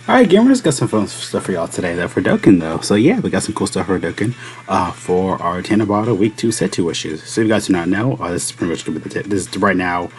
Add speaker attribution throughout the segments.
Speaker 1: Alright, gamers, got some fun stuff for y'all today, though, for Dokkan, though. So, yeah, we got some cool stuff for Dokkan for our Tanabata Week 2 Set 2 issues. So, if you guys do not know, this is pretty much going to be this is right now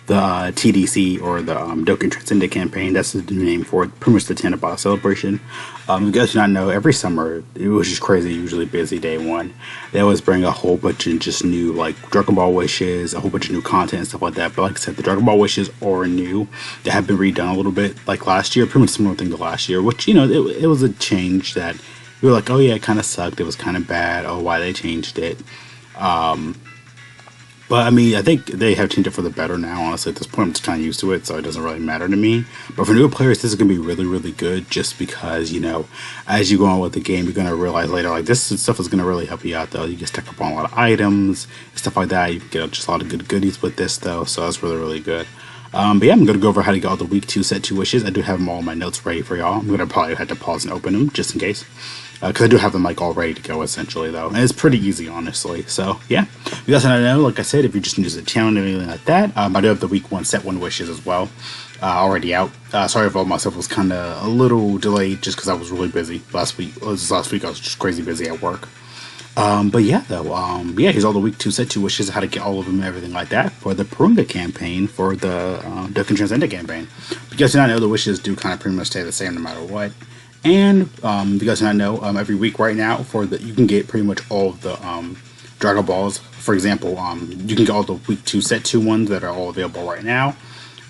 Speaker 1: the TDC, or the Dokkan Transcendent campaign. That's the name for it, pretty much the Tanabata celebration. If you guys do not know, every summer, it was just crazy, usually busy day one. They always bring a whole bunch of just new, like, Dragon Ball wishes, a whole bunch of new content and stuff like that. But like I said, the Dragon Ball wishes are new. They have been redone a little bit, like last year, pretty much similar thing to last year, which, you know, it was a change that we were like, oh yeah, it kind of sucked, it was kind of bad, oh, why they changed it. But I mean, I think they have changed it for the better now. Honestly, at this point, I'm just kind of used to it, so it doesn't really matter to me. But for newer players, this is going to be really, really good, just because, you know, as you go on with the game, you're going to realize later, like, this stuff is going to really help you out, though. You can stack up on a lot of items, and stuff like that. You can get just a lot of good goodies with this, though, so that's really, really good. But yeah, I'm going to go over how to get all the Week 2 Set 2 wishes. I do have them all in my notes ready for y'all. I'm going to probably have to pause and open them, just in case. Because I do have them like all ready to go, essentially, though, and it's pretty easy, honestly. So yeah, if you guys want to know, like I said, if you're just new to the channel and anything like that, I do have the Week 1 Set 1 wishes as well, already out. Sorry if all myself was kind of a little delayed, just because I was really busy last week. I was just crazy busy at work. But yeah, though, yeah, here's all the Week 2 Set 2 wishes, how to get all of them and everything like that for the PORUNGA campaign, for the Dokkan Transcendent campaign. If you guys do not know, the wishes do kind of pretty much stay the same no matter what. And if you guys do not know, every week right now, you can get pretty much all of the Dragon Balls. For example, you can get all the Week 2 Set 2 ones that are all available right now.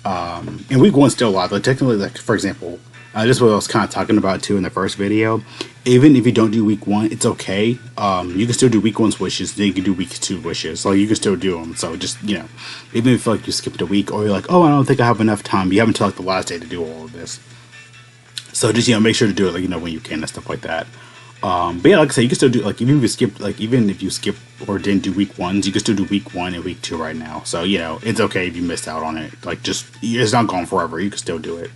Speaker 1: And Week 1's still live. Like, technically, like, for example, this is what I was kind of talking about too in the first video. Even if you don't do Week 1, it's okay. You can still do Week 1's wishes, then you can do Week 2 wishes. So you can still do them. So just, you know, even if like you skipped a week, or you're like, oh, I don't think I have enough time, you have until like the last day to do all of this. So just, you know, make sure to do it, like, you know, when you can and stuff like that. But yeah, like I said, you can still do, like, even if you skip or didn't do Week 1s, you can still do Week 1 and Week 2 right now. So, you know, it's okay if you missed out on it. Like, just, it's not gone forever. You can still do it.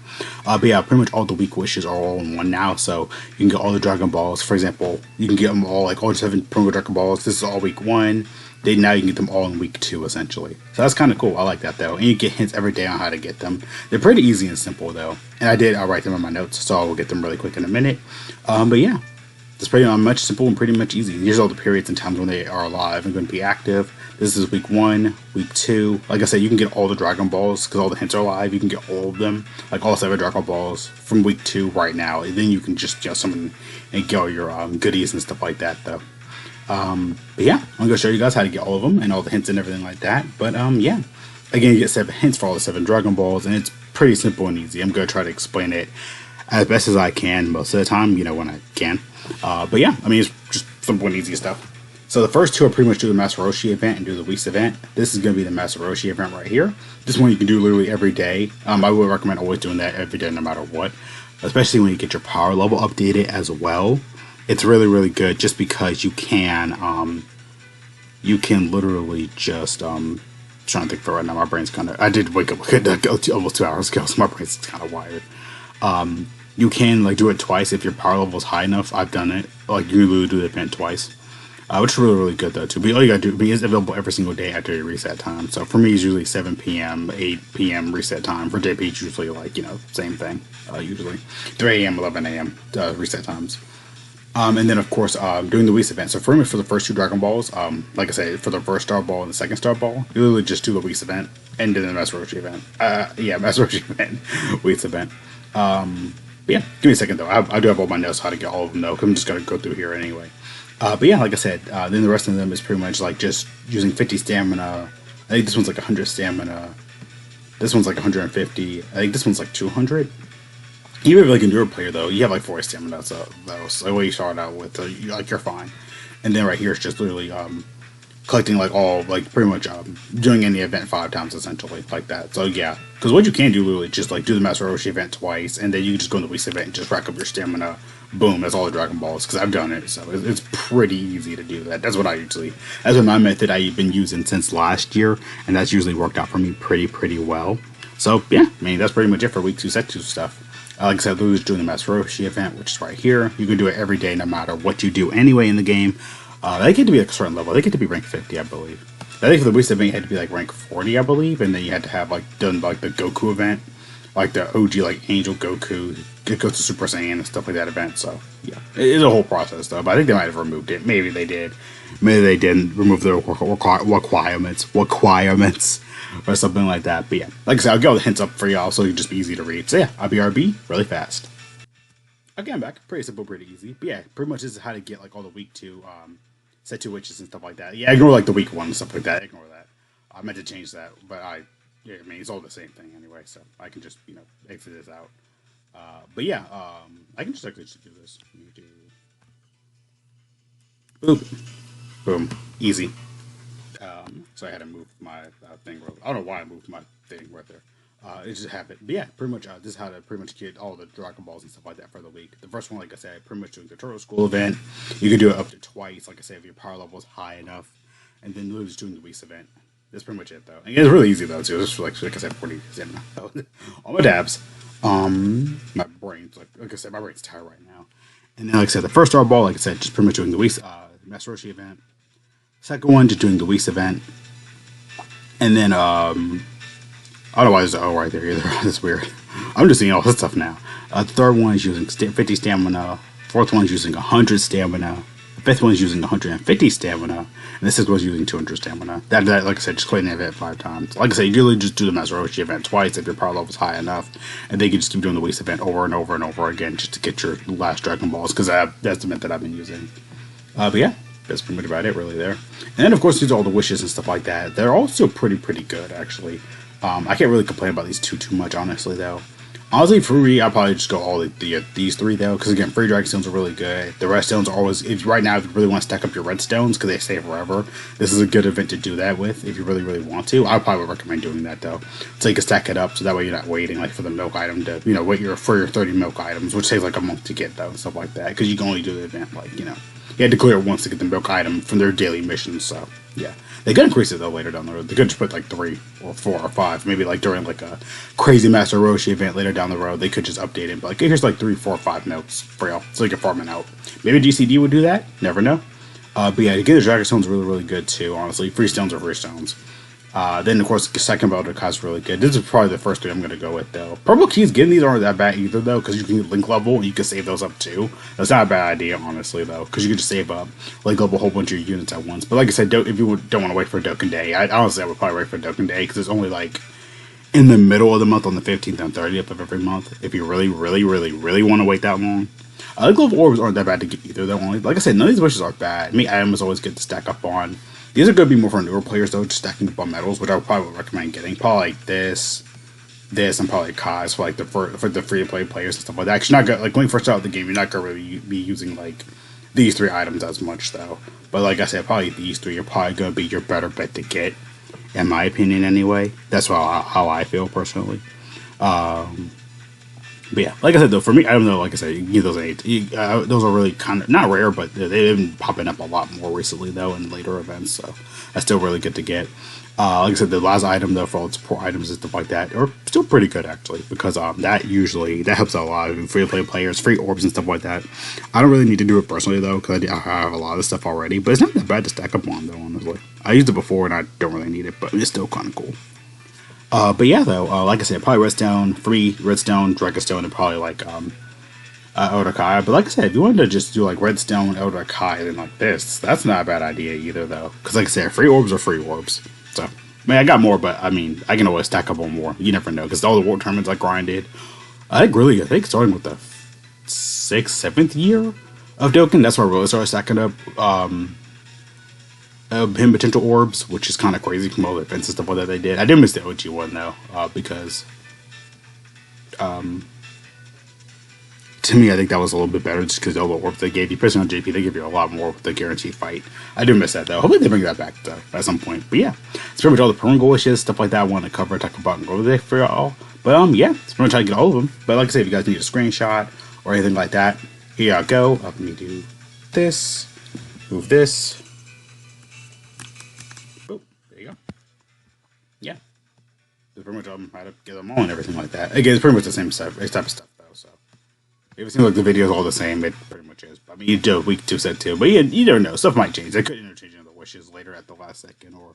Speaker 1: But yeah, pretty much all the week wishes are all in one now. So you can get all the Dragon Balls. For example, you can get them all, like, all 7 PORUNGA Dragon Balls. This is all Week 1. Now you can get them all in Week 2, essentially. So that's kind of cool. I like that, though. And you get hints every day on how to get them. They're pretty easy and simple, though. And I'll write them in my notes, so I will get them really quick in a minute. But yeah, it's pretty much simple and pretty much easy. Here's all the periods and times when they are alive and going to be active. This is Week 1, Week 2. Like I said, you can get all the Dragon Balls, because all the hints are alive. You can get all of them, like all 7 Dragon Balls from Week 2 right now. And then you can just, you know, summon and get all your goodies and stuff like that, though. But yeah, I'm going to show you guys how to get all of them and all the hints and everything like that. But yeah, again, you get 7 hints for all the 7 Dragon Balls, and it's pretty simple and easy. I'm going to try to explain it as best as I can most of the time, you know, when I can. But yeah, I mean, it's just simple and easy stuff. So the first 2 are pretty much do the Master Roshi event and do the Whis event. This is going to be the Master Roshi event right here. This one you can do literally every day. I would recommend always doing that every day, no matter what, especially when you get your power level updated as well. It's really, really good, just because you can literally just, trying to think for right now, my brain's kind of, I did wake up almost 2 hours ago, so my brain's kind of wired. You can, like, do it twice if your power level is high enough. I've done it. Like, you can literally do the event twice, which is really, really good, though, too. But all you gotta do, it's available every single day after your reset time. So for me, it's usually 7 p.m., 8 p.m. reset time. For JP, it's usually, like, you know, same thing, usually 3 a.m., 11 a.m. Reset times. And then, of course, doing the Whis event. So for me, for the first 2 Dragon Balls, like I said, for the first Star Ball and the second Star Ball, you literally just do the Whis event and then the Master Roshi event. Yeah, Master Roshi event, Whis event. But yeah, give me a second, though. I do have all my notes how to get all of them, though, because I'm just going to go through here anyway. But yeah, like I said, then the rest of them is pretty much like just using 50 stamina. I think this one's like 100 stamina. This one's like 150. I think this one's like 200. Even if like a newer player, though, you have like 40 stamina, so that's like what you start out with, so you're fine. And then right here, it's just literally collecting like all, like pretty much doing any event 5 times, essentially, like that. So yeah, because what you can do literally just like do the Master Roshi event twice, and then you can just go in the Whis event and just rack up your stamina. Boom, that's all the Dragon Balls, because I've done it, so it's pretty easy to do that. That's what my method I've been using since last year, and that's usually worked out for me pretty well. So yeah, I mean, that's pretty much it for Week 2 Set 2 stuff. Like I said, Lou's doing the Master Roshi event, which is right here. You can do it every day, no matter what you do anyway in the game. They get to be like a certain level. They get to be rank 50, I believe. I think for the Whis event, you had to be like rank 40, I believe, and then you had to have like done like the Goku event. like the OG like Angel Goku, it goes to Super Saiyan and stuff like that event. So yeah, it's a whole process though. But I think they might have removed it. Maybe they did. Maybe they didn't remove the requirements or something like that. But yeah, like I said, I'll get all the hints up for y'all so it'll just be easy to read. So yeah, IBRB really fast. Again, back pretty simple, pretty easy. But yeah, pretty much this is how to get like all the week 2 set 2 witches and stuff like that. Yeah, ignore like the week 1 and stuff like that. Ignore that. I meant to change that, but yeah, I mean it's all the same thing anyway, so I can just exit this out. But yeah, I can just actually just do this. Boop, boom, easy. So I had to move my thing. I don't know why I moved my thing right there. It just happened. But yeah, pretty much this is how to pretty much get all the Dragon Balls and stuff like that for the week. The first one, like I said, pretty much doing the Turtle School event. You can do it up to twice, like I said, if your power level is high enough. And then literally just doing the week's event. That's pretty much it, though. And it's really easy, though, too. It's like I said, 40 all my dabs. My brain's, like I said, my brain's tired right now. And then, like I said, the first Star Ball, like I said, just pretty much doing the week's Master Roshi event. Second one, just doing the week's event. And then, I don't know why there's an O right there either. That's weird. I'm just seeing all this stuff now. The third one is using 50 stamina. Fourth one is using 100 stamina. The fifth one is using 150 stamina. And the sixth one is using 200 stamina. That, like I said, just clean the event 5 times. Like I said, you usually just do the Master Roshi event twice if your power level is high enough. And then you can just keep doing the week's event over and over and over again just to get your last Dragon Balls. Because that's the method I've been using. But yeah, that's pretty much about it really there. And then, of course, these are all the wishes and stuff like that. They're all still pretty good, actually. I can't really complain about these too much, honestly, though. Honestly, free, I'll probably just go all these 3, though, because, again, free Dragon Stones are really good. The red stones are always, right now, if you really want to stack up your red stones, because they stay forever, this is a good event to do that with, if you really want to. I probably would recommend doing that, though, so you can stack it up, so that way you're not waiting, like, for the milk item to, wait for your 30 milk items, which takes, like, a month to get, though, and stuff like that, because you can only do the event, like, you had to clear it once to get the milk item from their daily missions, so, yeah. They could increase it, though, later down the road. They could just put, like, 3 or 4 or 5. Maybe, like, during, like, a crazy Master Roshi event later down the road, they could just update it. But, like, here's, like, 3, 4, 5 notes for y'all, so you can farm it out. Maybe GCD would do that. Never know. But, yeah, to get the Dragon Stones really good, too, honestly. Free stones are free stones. Then, of course, the second V-JumpDokkan is really good. This is probably the first 3 I'm going to go with, though. Purple keys getting these aren't that bad either, though, because you can link level and you can save those up, too. That's not a bad idea, honestly, though, because you can just save up, link level a whole bunch of your units at once. But like I said, if you don't want to wait for Dokkan Day, honestly, I would probably wait for Dokkan Day, because it's only, like, in the middle of the month on the 15th and 30th of every month, if you really want to wait that long. Link level orbs aren't that bad to get either, though. Like I said, none of these wishes are bad. Me, Adam is always good to stack up on. These are going to be more for newer players, though, just stacking up on medals, which I would probably recommend getting. Probably like this, and probably Kai's for like the free-to-play players and stuff like that. Because you're not gonna, like, when you first start out the game, you're not going to really be using, like, these 3 items as much, though. But like I said, probably these 3 are probably going to be your better bet to get, in my opinion, anyway. That's how I feel, personally. But yeah, like I said, though, for me, I don't know, like I said, you get those 8. Those are really kind of, not rare, but they've been popping up a lot more recently, though, in later events, so that's still really good to get. Like I said, the last item, though, for all the support items and stuff like that, are still pretty good, actually, because that helps out a lot of free-to-play players, free orbs and stuff like that. I don't really need to do it personally, though, because I have a lot of this stuff already, but it's not that bad to stack up on, though, honestly. I used it before, and I don't really need it, but it's still kind of cool. But yeah, though, like I said, probably Redstone, free Redstone, Dragonstone, and probably like Elder-Kai. But like I said, if you wanted to just do like Redstone, Elder-Kai, then like this, that's not a bad idea either, though. Because like I said, free orbs are free orbs. So, I mean, I got more, but I mean, I can always stack up on more. You never know, because all the war tournaments I grinded, I think starting with the 6th, 7th year of Dokkan, that's where I really started stacking up him potential orbs, which is kind of crazy from all the events and stuff like that they did. I did miss the OG one, though, because to me, I think that was a little bit better just because all the orbs they gave you, especially on JP, they give you a lot more with the guaranteed fight. I do miss that, though. Hopefully they bring that back, though, at some point. But yeah, it's pretty much all the Porunga wishes, stuff like that I want to cover, talk about, and go there for y'all. But yeah, it's pretty much how to get all of them. But like I said, if you guys need a screenshot or anything like that, here I go. Let me do this, move this. Yeah, it's pretty much how to get them all and everything like that. Again, it's pretty much the same type of stuff, though. So if it seems like the video is all the same, it pretty much is. I mean, you do week 2 set 2, but you never know. Stuff might change. They could interchange the wishes later at the last second, or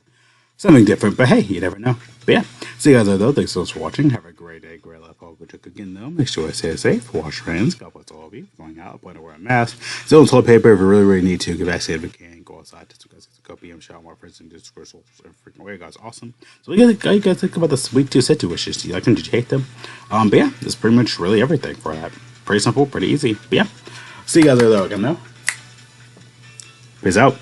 Speaker 1: something different, but hey, you never know. But yeah, see you guys later though. Thanks so much for watching. Have a great day, great life, all good again though. Make sure to stay safe, wash your hands, God bless all of you. Going out, plan to wear a mask. Still toilet paper if you really need to. Get vaccinated if you can. Go outside. Just because it's a couple PM shot more friends and just crystals and freaking away, guys. Awesome. So you guys think about this week 2 set 2 wishes. Do you like them? Did you hate them? But yeah, that's pretty much really everything for that. Pretty simple, pretty easy. But yeah. See you guys later though again though. Peace out.